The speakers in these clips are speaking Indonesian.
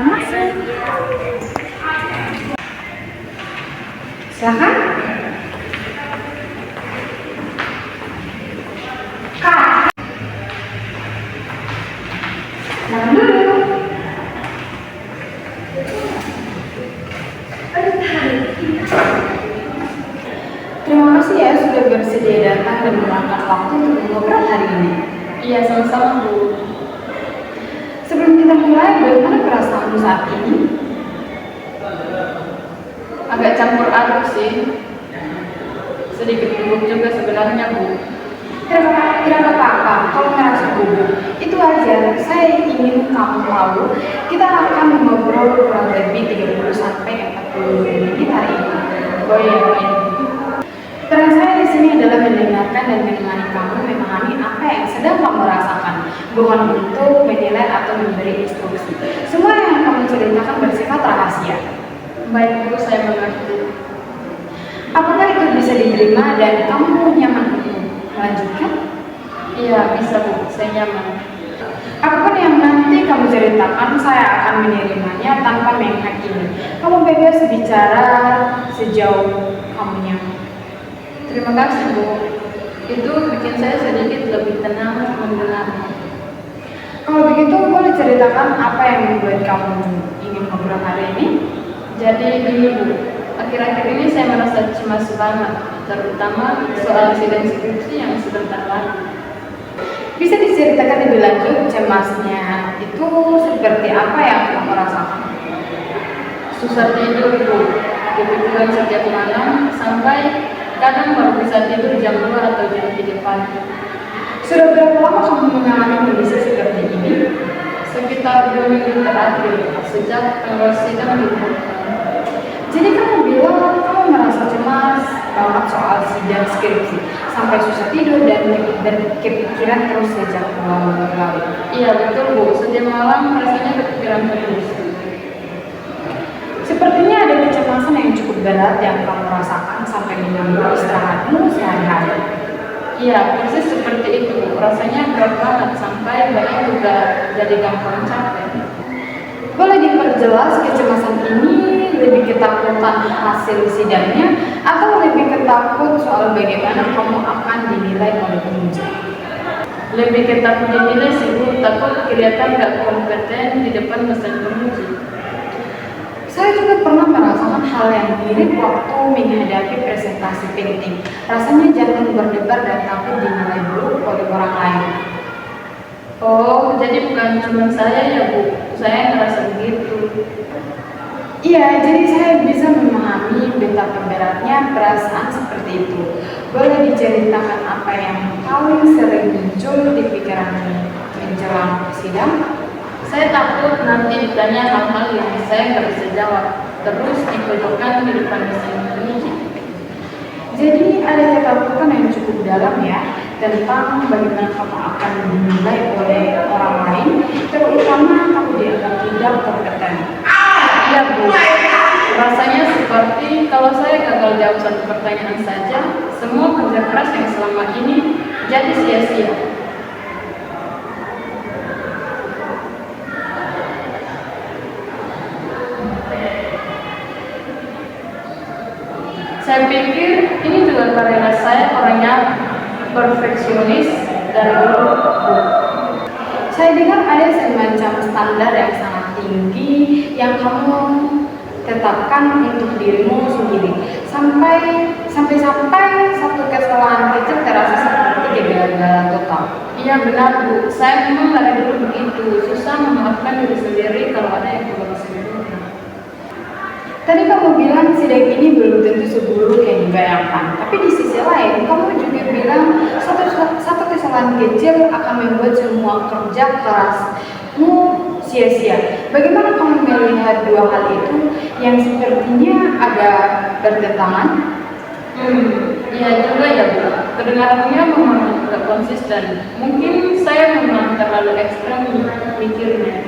Silakan masuk. Silakan. Kak. Silakan dulu. Terima kasih ya sudah bersedia datang dan meluangkan waktu untuk ngobrol hari ini. Iya, sama-sama Bu. Sebelum kita mulai, bagaimana perasaanmu saat ini? Agak campur aduk sih. Sedikit gugup juga sebenarnya Bu. Tidak apa-apa kalau merasa gugup. Itu aja. Saya ingin kamu tahu, kita akan mengobrol kurang lebih 30 sampai 40 menit hari ini. Oh iya, baik. Peran saya di sini adalah mendengarkan dan menemani kamu memahami apa yang sedang kamu rasakan, bukan untuk menilai atau memberi instruksi. Semua yang kamu ceritakan bersifat rahasia. Baik Bu, saya mengerti. Apakah itu bisa diterima dan kamu nyaman untuk melanjutkan? Iya, bisa Bu, saya nyaman. Apapun yang nanti kamu ceritakan, saya akan menerimanya tanpa menghakimi. Kamu bebas bicara sejauh kamu nyaman. Terima kasih Bu. Itu bikin saya sedikit lebih tenang mendengarnya. Kalau begitu, boleh ceritakan apa yang membuat kamu ingin ngobrol hari ini? Jadi gini Bu, akhir-akhir ini saya merasa cemas banget, terutama soal sidang skripsi yang sebentar lagi. Bisa diceritakan lebih lanjut cemasnya itu seperti apa yang kamu rasakan? Susah tidur Bu, kepikiran setiap malam sampai kadang baru bisa tidur jam 2 atau jam 3 pagi. Sudah berapa lama kamu mengalami kondisi seperti ini? Sekitar 2 minggu terakhir, sejak tanggal sidang libur. Jadi kamu bilang kamu merasa cemas banget soal sidang skripsi sampai susah tidur dan kepikiran terus sejak lalu. Iya betul Bu, setiap malam rasanya kepikiran terus. Sepertinya ada kecemasan yang cukup berat yang kamu rasakan sampai mengganggu istirahatmu sehari-hari. Iya, persis seperti itu Bu. Rasanya berat banget sampai badan juga jadi gampang capek. Boleh diperjelas kecemasan ini lebih ketakutan hasil sidangnya atau lebih ketakut soal bagaimana kamu akan dinilai oleh penguji? Lebih ketakut dinilai sih Bu, takut kelihatan gak kompeten di depan mesin penguji. Saya juga pernah merasakan hal yang mirip waktu menghadapi presentasi penting. Rasanya jantung berdebar dan takut dinilai buruk oleh orang lain. Oh, jadi bukan cuma saya ya Bu, saya ngerasa begitu. Iya, jadi saya bisa memahami betapa beratnya perasaan seperti itu. Boleh diceritakan apa yang paling sering muncul di pikiranmu menjelang sidang? Saya takut nanti ditanya hal-hal yang saya nggak bisa jawab, terus dipojokkan di depan mesin penguji. Jadi ada ketakutan yang cukup dalam ya tentang bagaimana kamu akan dinilai oleh orang lain, terutama kamu dianggap tidak kompeten. Iya Bu, rasanya seperti kalau saya gagal jawab satu pertanyaan saja, semua kerja keras yang selama ini jadi sia-sia. Saya pikir ini juga karena saya orangnya perfeksionis dari dulu Bu. Saya dengar ada semacam standar yang sangat tinggi yang kamu tetapkan untuk dirimu sendiri sampai satu kesalahan kecil terasa seperti kegagalan total. Iya benar Bu, saya memang dari dulu begitu, susah memaafkan diri sendiri kalau ada yang kurang sempurna. Tadi kamu bilang sidang ini belum tentu seburuk yang dibayangkan, tapi di sisi lain kamu juga bilang satu kesalahan kecil akan membuat semua kerja kerasmu sia-sia. Bagaimana kamu melihat dua hal itu yang sepertinya agak bertentangan? Iya juga ya Bu, kedengarannya memang tidak konsisten. Mungkin saya memang terlalu ekstrem mikirnya.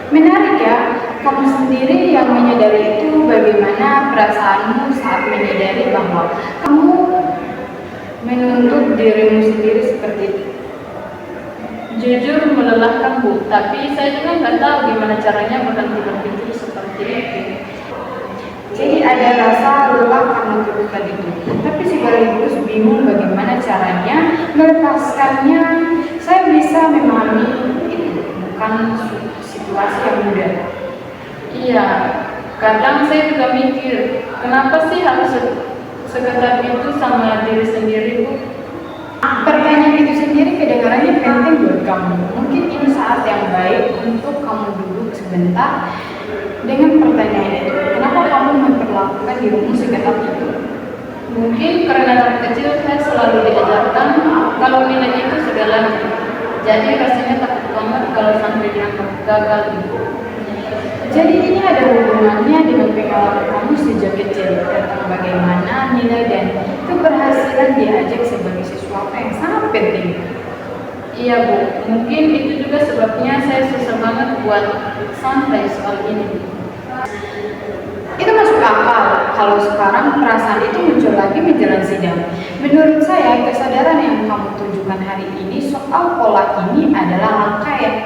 Menarik ya, kamu sendiri yang menyadari itu. Bagaimana perasaanmu saat menyadari bahwa kamu menuntut dirimu sendiri seperti itu? Jujur melelahkan Bu, tapi saya juga nggak tahu gimana caranya berhenti berpikir seperti itu. Jadi ada rasa lelah karena tuntutan itu, tapi sekaligus bingung bagaimana caranya melepaskannya. Saya bisa memahami itu, bukan situasi yang mudah. Iya, kadang saya juga mikir, kenapa sih harus seketat itu sama diri sendiri Bu? Pertanyaan itu sendiri kedengarannya penting buat kamu. Mungkin ini saat yang baik untuk kamu duduk sebentar dengan pertanyaan itu. Kenapa kamu memperlakukan dirimu seketat itu? Mungkin karena dari kecil saya selalu diajarkan kalau nilai itu segalanya. Jadi rasanya takut banget kalau sampai dianggap gagal gitu. Jadi ini ada hubungannya dengan pengalaman kamu sejak kecil tentang bagaimana nilai dan keberhasilan diajak sebagai sesuatu yang sangat penting. Iya Bu, mungkin itu juga sebabnya saya susah banget buat santai soal ini. Itu masuk akal kalau sekarang perasaan itu muncul lagi menjelang sidang. Menurut saya, kesadaran yang kamu tunjukkan hari ini soal pola ini adalah langkah yang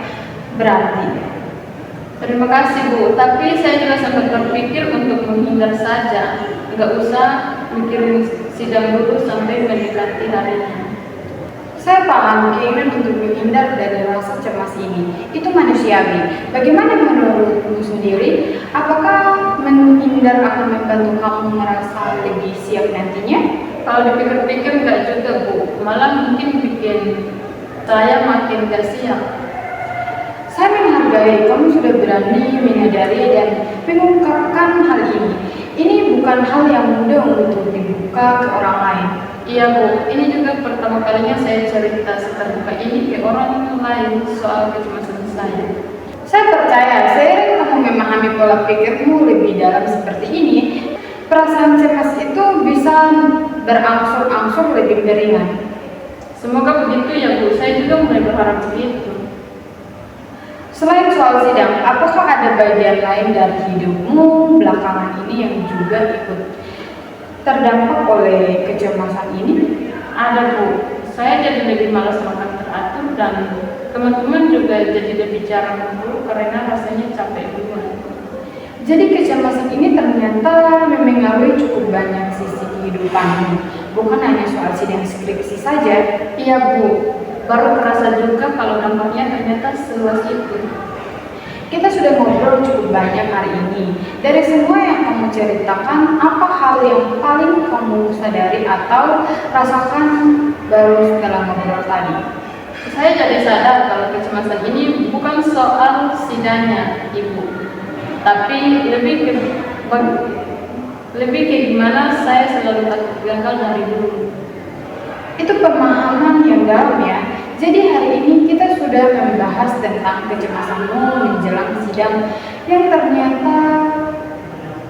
berarti. Terima kasih Bu, tapi saya juga sempat berpikir untuk menghindar saja. Nggak usah mikirin sidang dulu sampai mendekati harinya. Saya paham keinginan untuk menghindar dari rasa cemas ini. Itu manusiawi. Bagaimana menurutmu sendiri? Apakah menghindar akan membantu kamu merasa lebih siap nantinya? Kalau dipikir-pikir nggak juga Bu, malah mungkin bikin saya makin gak siap. Saya menghargai kamu sudah berani menyadari dan mengungkapkan hal ini. Ini bukan hal yang mudah untuk dibuka ke orang lain. Iya Bu, ini juga pertama kalinya saya cerita seterbuka ini ke orang lain soal kecemasan saya. Saya percaya seiring kamu memahami pola pikirmu lebih dalam seperti ini, perasaan cemas itu bisa berangsur-angsur lebih ringan. Semoga begitu ya Bu, saya juga mulai berharap begitu. Selain soal sidang, apakah ada bagian lain dari hidupmu belakangan ini yang juga ikut terdampak oleh kecemasan ini? Ada Bu, saya jadi lebih malas makan teratur dan teman-teman juga jadi lebih jarang dulu karena rasanya capek duluan. Jadi kecemasan ini ternyata memengaruhi cukup banyak sisi kehidupanmu, bukan hanya soal sidang skripsi saja. Iya Bu, baru kerasa juga kalau dampaknya ternyata seluas itu. Kita sudah ngobrol cukup banyak hari ini. Dari semua yang kamu ceritakan, apa hal yang paling kamu sadari atau rasakan baru setelah ngobrol tadi? Saya jadi sadar kalau kecemasan ini bukan soal sidangnya Ibu, tapi lebih ke gimana saya selalu takut gagal dari dulu. Itu pemahaman yang dalam ya. Jadi hari ini kita sudah membahas tentang kecemasanmu menjelang sidang yang ternyata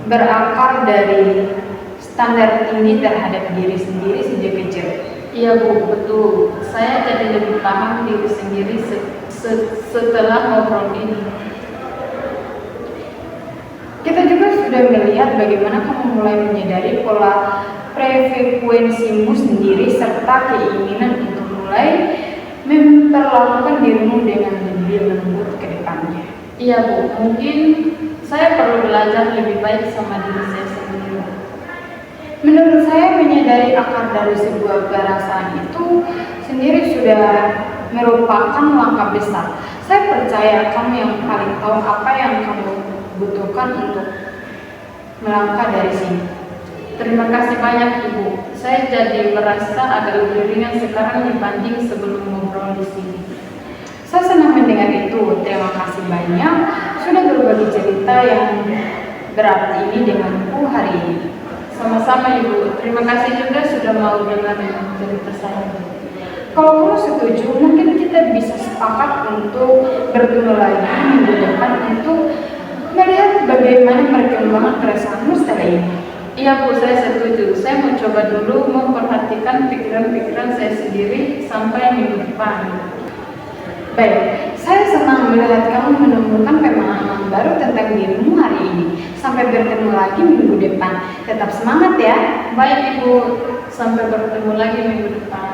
berakar dari standar tinggi terhadap diri sendiri sejak kecil. Iya Bu, betul. Saya jadi lebih paham diri sendiri setelah ngobrol ini. Kita juga sudah melihat bagaimana kamu mulai menyadari pola frekuensimu sendiri serta keinginan untuk mulai memperlakukan dirimu dengan lebih lembut ke depannya. Iya Bu, mungkin saya perlu belajar lebih baik sama diri saya sendiri. Menurut saya menyadari akar dari sebuah perasaan itu sendiri sudah merupakan langkah besar. Saya percaya kamu yang paling tahu apa yang kamu butuhkan untuk melangkah dari sini. Terima kasih banyak Ibu. Saya jadi merasa agak lebih ringan sekarang dibanding sebelum ngobrol di sini. Saya senang mendengar itu. Terima kasih banyak sudah berbagi cerita yang berarti ini denganku hari ini. Sama-sama Ibu. Terima kasih juga sudah mau dengar cerita saya. Kalau kamu setuju, mungkin kita bisa sepakat untuk bertemu lagi minggu depan untuk melihat bagaimana perkembangan perasaanmu setelah ini. Iya Bu, saya setuju. Saya mau coba dulu memperhatikan pikiran-pikiran saya sendiri sampai minggu depan. Baik, saya senang melihat kamu menemukan pemahaman baru tentang dirimu hari ini. Sampai bertemu lagi minggu depan. Tetap semangat ya. Baik Ibu, sampai bertemu lagi minggu depan.